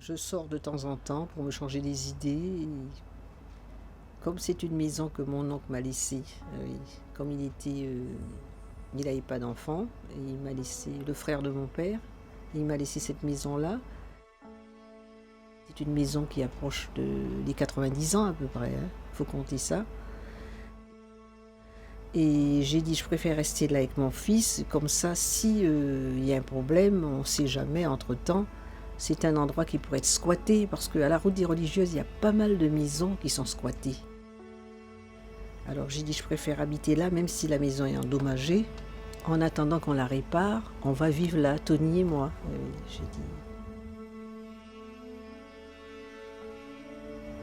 Je sors de temps en temps pour me changer les idées. Et comme c'est une maison que mon oncle m'a laissée, oui, comme il n'avait pas d'enfant, et il m'a laissé le frère de mon père, et il m'a laissé cette maison-là. C'est une maison qui approche des 90 ans à peu près, hein. Faut compter ça. Et j'ai dit, je préfère rester là avec mon fils, comme ça, si y a un problème, on ne sait jamais, entre-temps. C'est un endroit qui pourrait être squatté, parce qu'à la route des religieuses, il y a pas mal de maisons qui sont squattées. Alors j'ai dit, je préfère habiter là, même si la maison est endommagée. En attendant qu'on la répare, on va vivre là, Tony et moi. J'ai dit.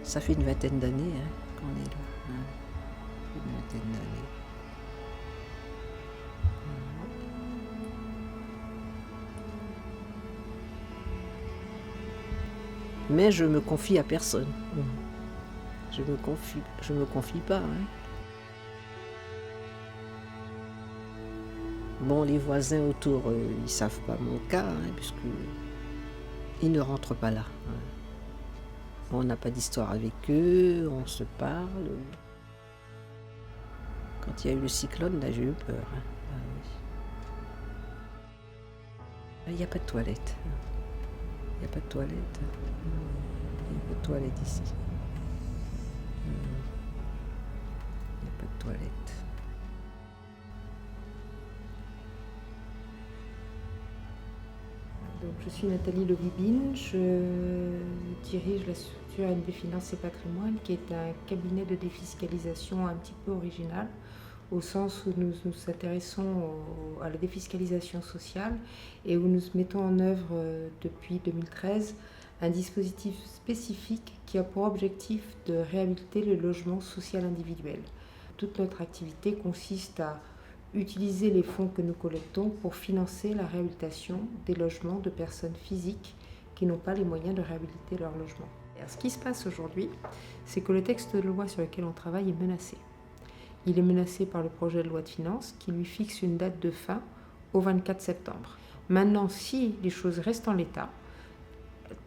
Ça fait une vingtaine d'années qu'on est là. Hein. Une vingtaine d'années. Mais je me confie à personne. Je me confie pas. Hein. Bon, les voisins autour, ils savent pas mon cas, hein, puisque ils ne rentrent pas là. Hein. On n'a pas d'histoire avec eux, on se parle. Quand il y a eu le cyclone, là, j'ai eu peur. Hein. Ah, oui. Il n'y a pas de toilette. Il n'y a pas de toilette. Il n'y a pas de toilette ici. Il n'y a pas de toilette. Donc, je suis Nathalie Lovibine, je dirige la structure NB Finance et Patrimoine, qui est un cabinet de défiscalisation un petit peu original, au sens où nous nous intéressons à la défiscalisation sociale et où nous mettons en œuvre depuis 2013 un dispositif spécifique qui a pour objectif de réhabiliter le logement social individuel. Toute notre activité consiste à utiliser les fonds que nous collectons pour financer la réhabilitation des logements de personnes physiques qui n'ont pas les moyens de réhabiliter leur logement. Et ce qui se passe aujourd'hui, c'est que le texte de loi sur lequel on travaille est menacé. Il est menacé par le projet de loi de finances qui lui fixe une date de fin au 24 septembre. Maintenant, si les choses restent en l'état,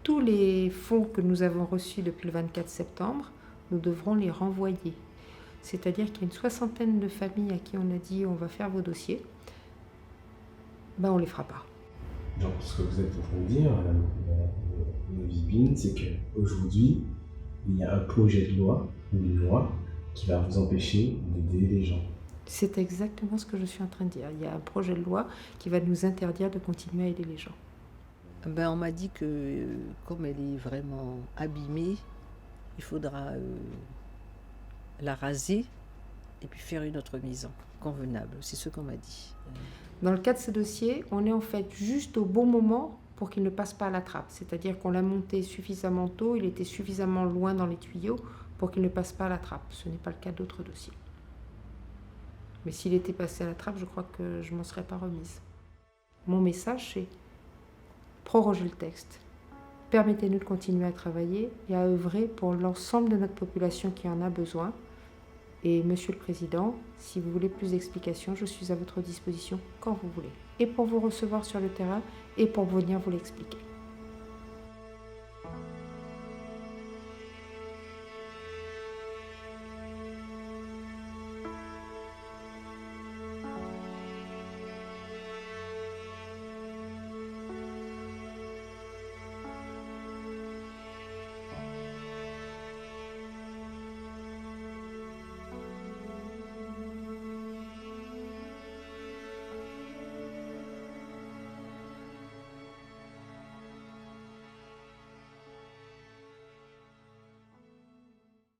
tous les fonds que nous avons reçus depuis le 24 septembre, nous devrons les renvoyer. C'est-à-dire qu'il y a une soixantaine de familles à qui on a dit on va faire vos dossiers, ben on ne les fera pas. Donc ce que vous êtes en train de dire, Vibine, c'est qu'aujourd'hui, il y a un projet de loi ou une loi qui va vous empêcher d'aider les gens. C'est exactement ce que je suis en train de dire. Il y a un projet de loi qui va nous interdire de continuer à aider les gens. Ben, on m'a dit que comme elle est vraiment abîmée, il faudra la raser et puis faire une autre maison convenable. C'est ce qu'on m'a dit. Dans le cas de ce dossier, on est en fait juste au bon moment pour qu'il ne passe pas à la trappe. C'est-à-dire qu'on l'a monté suffisamment tôt, il était suffisamment loin dans les tuyaux pour qu'il ne passe pas à la trappe. Ce n'est pas le cas d'autres dossiers. Mais s'il était passé à la trappe, je crois que je ne m'en serais pas remise. Mon message, c'est proroger le texte. Permettez-nous de continuer à travailler et à œuvrer pour l'ensemble de notre population qui en a besoin. Et Monsieur le Président, si vous voulez plus d'explications, je suis à votre disposition quand vous voulez. Et pour vous recevoir sur le terrain et pour venir vous l'expliquer.